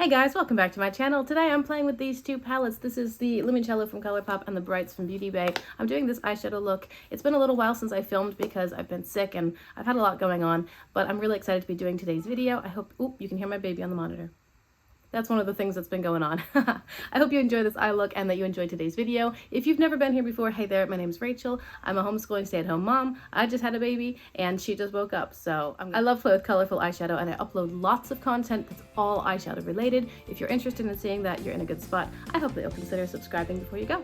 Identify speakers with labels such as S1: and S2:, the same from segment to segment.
S1: Hey guys, welcome back to my channel. Today I'm playing with these two palettes. This is the Limoncello from ColourPop and the Brights from Beauty Bay. I'm doing this eyeshadow look. It's been a little while since I filmed because I've been sick and I've had a lot going on, but I'm really excited to be doing today's video. I hope, oop, you can hear my baby on the monitor. That's one of the things that's been going on. I hope you enjoy this eye look and that you enjoyed today's video. If you've never been here before, hey there, my name's Rachel. I'm a homeschooling stay-at-home mom. I just had a baby and she just woke up. So I love play with colorful eyeshadow and I upload lots of content that's all eyeshadow related. If you're interested in seeing that, you're in a good spot. I hope that you'll consider subscribing before you go.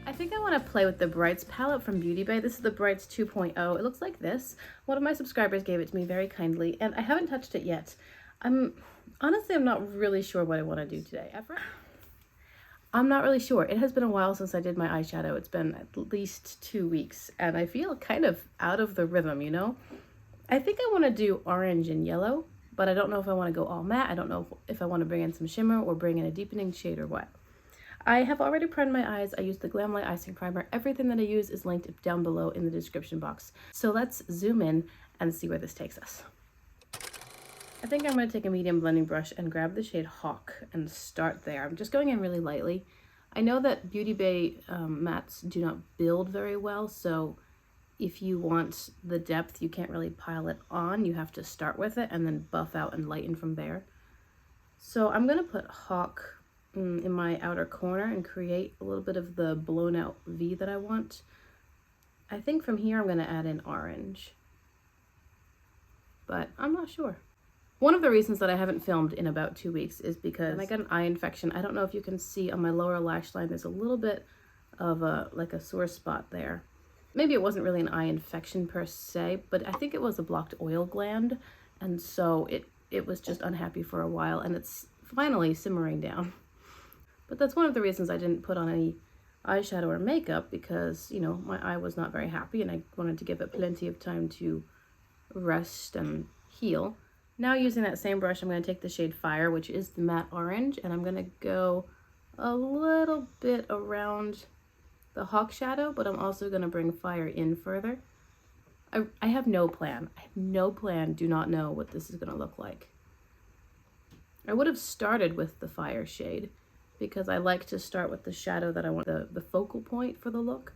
S1: I think I want to play with the Brights palette from Beauty Bay. This is the Brights 2.0. It looks like this. One of my subscribers gave it to me very kindly, and I haven't touched it yet. Honestly, I'm not really sure what I want to do today. I'm not really sure. It has been a while since I did my eyeshadow. It's been at least 2 weeks, and I feel kind of out of the rhythm, you know? I think I want to do orange and yellow, but I don't know if I want to go all matte. I don't know if I want to bring in some shimmer or bring in a deepening shade or what. I have already primed my eyes. I used the Glamlight Icing Primer. Everything that I use is linked down below in the description box. So let's zoom in and see where this takes us. I think I'm going to take a medium blending brush and grab the shade Hawk and start there. I'm just going in really lightly. I know that Beauty Bay mattes do not build very well, so if you want the depth, you can't really pile it on. You have to start with it and then buff out and lighten from there. So I'm going to put Hawk in my outer corner and create a little bit of the blown out V that I want. I think from here I'm going to add in orange, but I'm not sure. One of the reasons that I haven't filmed in about 2 weeks is because I got an eye infection. I don't know if you can see on my lower lash line, there's a little bit of like a sore spot there. Maybe it wasn't really an eye infection per se, but I think it was a blocked oil gland, and so it was just unhappy for a while, and it's finally simmering down. But that's one of the reasons I didn't put on any eyeshadow or makeup, because, you know, my eye was not very happy and I wanted to give it plenty of time to rest and heal. Now using that same brush, I'm going to take the shade Fire, which is the matte orange, and I'm going to go a little bit around the Hawk shadow, but I'm also going to bring Fire in further. I have no plan. I have no plan. Do not know what this is going to look like. I would have started with the Fire shade, because I like to start with the shadow that I want the focal point for the look.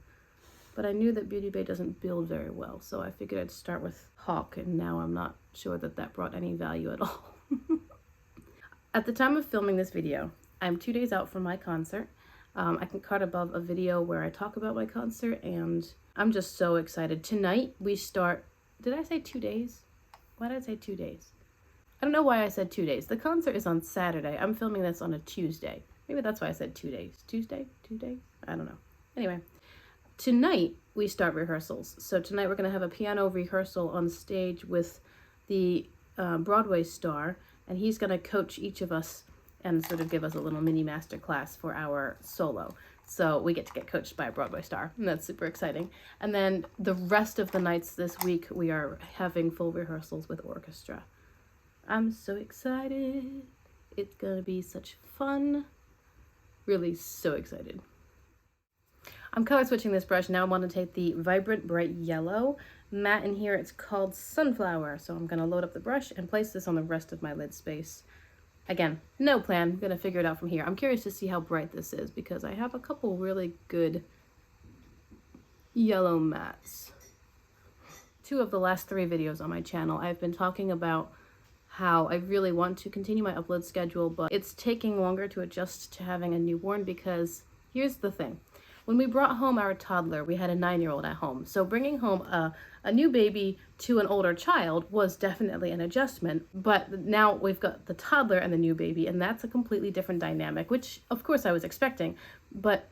S1: But I knew that Beauty Bay doesn't build very well, so I figured I'd start with Hawk, and now I'm not sure that that brought any value at all. At the time of filming this video, I'm 2 days out from my concert. I can card above a video where I talk about my concert, and I'm just so excited. Tonight we start, did I say 2 days? Why did I say 2 days? I don't know why I said 2 days. The concert is on Saturday. I'm filming this on a Tuesday. Maybe that's why I said 2 days. Tuesday? 2 days? I don't know. Anyway, tonight we start rehearsals. So tonight we're going to have a piano rehearsal on stage with the Broadway star, and he's going to coach each of us and sort of give us a little mini master class for our solo. So we get to get coached by a Broadway star, and that's super exciting. And then the rest of the nights this week, we are having full rehearsals with orchestra. I'm so excited. It's going to be such fun. Really so excited. I'm color switching this brush. Now I want to take the Vibrant Bright Yellow matte in here. It's called Sunflower. So I'm going to load up the brush and place this on the rest of my lid space. Again, no plan. I'm going to figure it out from here. I'm curious to see how bright this is because I have a couple really good yellow mattes. 2 of the last 3 videos on my channel, I've been talking about how I really want to continue my upload schedule, but it's taking longer to adjust to having a newborn because here's the thing. When we brought home our toddler, we had a 9-year-old at home. So bringing home a new baby to an older child was definitely an adjustment, but now we've got the toddler and the new baby, and that's a completely different dynamic, which of course I was expecting. But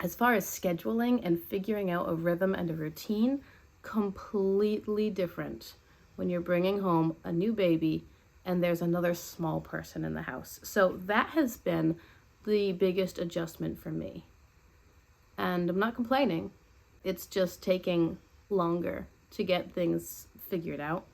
S1: as far as scheduling and figuring out a rhythm and a routine, completely different when you're bringing home a new baby and there's another small person in the house. So that has been the biggest adjustment for me. And I'm not complaining. It's just taking longer to get things figured out.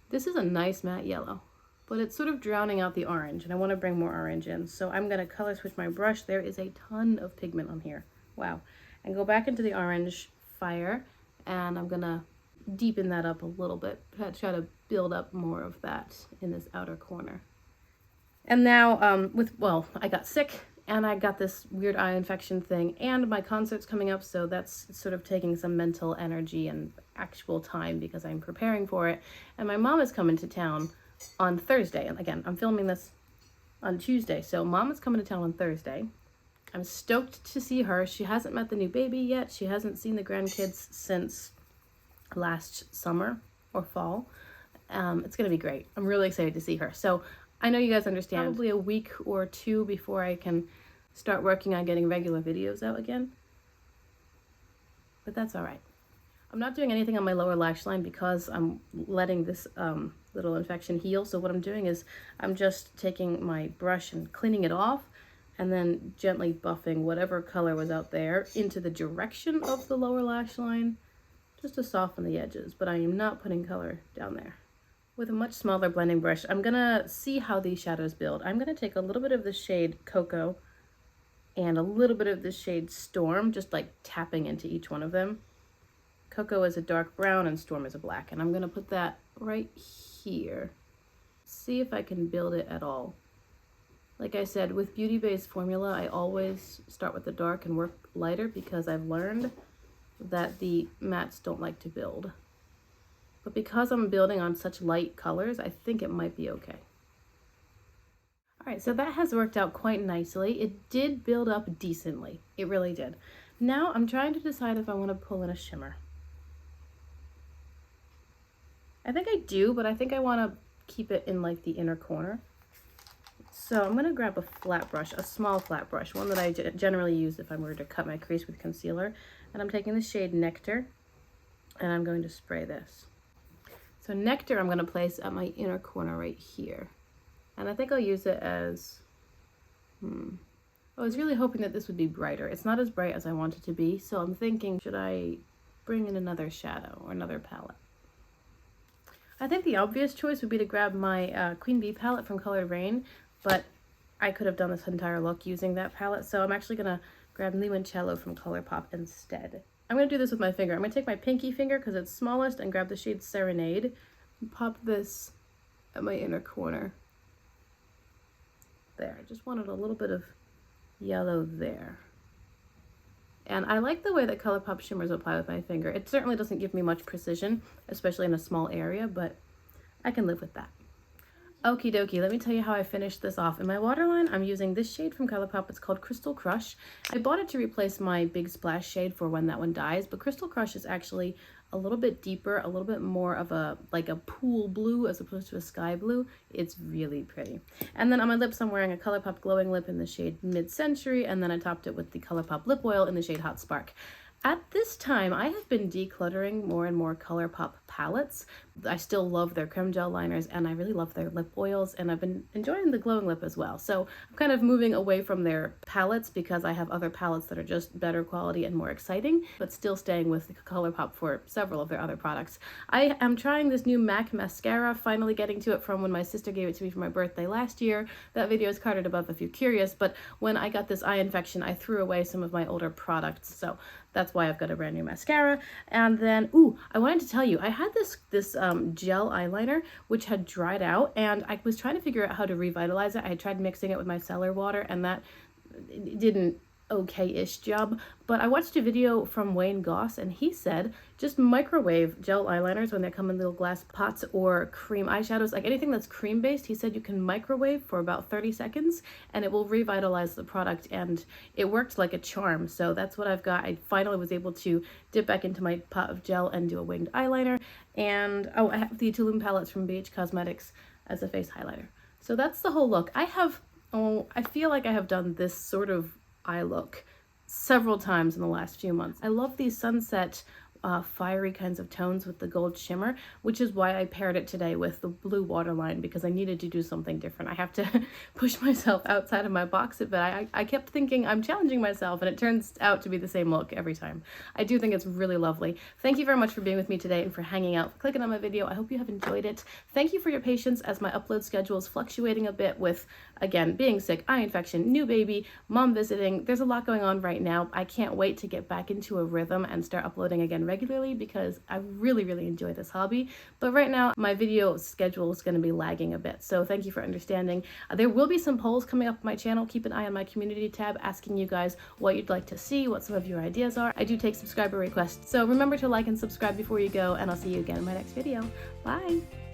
S1: This is a nice matte yellow, but it's sort of drowning out the orange, and I want to bring more orange in. So I'm going to color switch my brush. There is a ton of pigment on here. Wow. And go back into the orange Fire, and I'm going to deepen that up a little bit, try to build up more of that in this outer corner. And now I got sick and I got this weird eye infection thing and my concert's coming up, so that's sort of taking some mental energy and actual time because I'm preparing for it. And my mom is coming to town on Thursday. And again, I'm filming this on Tuesday, so mom is coming to town on Thursday. I'm stoked to see her. She hasn't met the new baby yet. She hasn't seen the grandkids since last summer or fall. It's gonna be great. I'm really excited to see her. So I know you guys understand, probably a week or two before I can start working on getting regular videos out again. But that's all right. I'm not doing anything on my lower lash line because I'm letting this little infection heal. So what I'm doing is I'm just taking my brush and cleaning it off and then gently buffing whatever color was out there into the direction of the lower lash line just to soften the edges. But I am not putting color down there. With a much smaller blending brush, I'm gonna see how these shadows build. I'm gonna take a little bit of the shade Cocoa and a little bit of the shade Storm, just like tapping into each one of them. Cocoa is a dark brown and Storm is a black, and I'm gonna put that right here. See if I can build it at all. Like I said, with beauty-based formula, I always start with the dark and work lighter because I've learned that the mattes don't like to build. But because I'm building on such light colors, I think it might be okay. All right, so that has worked out quite nicely. It did build up decently. It really did. Now I'm trying to decide if I want to pull in a shimmer. I think I do, but I think I want to keep it in like the inner corner. So I'm going to grab a flat brush, a small flat brush, one that I generally use if I were to cut my crease with concealer. And I'm taking the shade Nectar, and I'm going to spray this. So Nectar I'm going to place at my inner corner right here. And I think I'll use it as, I was really hoping that this would be brighter. It's not as bright as I want it to be, so I'm thinking, should I bring in another shadow or another palette? I think the obvious choice would be to grab my Queen Bee palette from ColourPop, but I could have done this entire look using that palette, so I'm actually going to grab Limoncello from ColourPop instead. I'm going to do this with my finger. I'm going to take my pinky finger because it's smallest and grab the shade Serenade and pop this at my inner corner. There, I just wanted a little bit of yellow there. And I like the way that ColourPop shimmers apply with my finger. It certainly doesn't give me much precision, especially in a small area, but I can live with that. Okie dokie, let me tell you how I finished this off. In my waterline, I'm using this shade from ColourPop. It's called Crystal Crush. I bought it to replace my Big Splash shade for when that one dies, but Crystal Crush is actually a little bit deeper, a little bit more of a, like a pool blue as opposed to a sky blue. It's really pretty. And then on my lips, I'm wearing a ColourPop glowing lip in the shade Mid-Century, and then I topped it with the ColourPop lip oil in the shade Hot Spark. At this time, I have been decluttering more and more ColourPop palettes. I still love their creme gel liners, and I really love their lip oils, and I've been enjoying the glowing lip as well. So I'm kind of moving away from their palettes because I have other palettes that are just better quality and more exciting, but still staying with ColourPop for several of their other products. I am trying this new MAC mascara, finally getting to it from when my sister gave it to me for my birthday last year. That video is carded above if you're curious, but when I got this eye infection, I threw away some of my older products, so that's why I've got a brand new mascara. And then, I wanted to tell you, I had this gel eyeliner, which had dried out, and I was trying to figure out how to revitalize it. I had tried mixing it with my cellar water, and that didn't okay-ish job. But I watched a video from Wayne Goss, and he said just microwave gel eyeliners when they come in little glass pots, or cream eyeshadows, like anything that's cream based. He said you can microwave for about 30 seconds and it will revitalize the product, and it worked like a charm. So that's what I've got. I finally was able to dip back into my pot of gel and do a winged eyeliner. And I have the Tulum palettes from BH Cosmetics as a face highlighter. So that's the whole look. I feel like I have done this sort of eye look several times in the last few months. I love these sunset fiery kinds of tones with the gold shimmer, which is why I paired it today with the blue waterline, because I needed to do something different. I have to push myself outside of my box a bit. I kept thinking I'm challenging myself, and it turns out to be the same look every time. I do think it's really lovely. Thank you very much for being with me today and for hanging out, for clicking on my video. I hope you have enjoyed it. Thank you for your patience as my upload schedule is fluctuating a bit with, again, being sick, eye infection, new baby, mom visiting. There's a lot going on right now. I can't wait to get back into a rhythm and start uploading again regularly because I really enjoy this hobby. But right now my video schedule is going to be lagging a bit, so thank you for understanding. There will be some polls coming up on my channel. Keep an eye on my community tab asking you guys what you'd like to see, what some of your ideas are. I do take subscriber requests, so remember to like and subscribe before you go, and I'll see you again in my next video. Bye!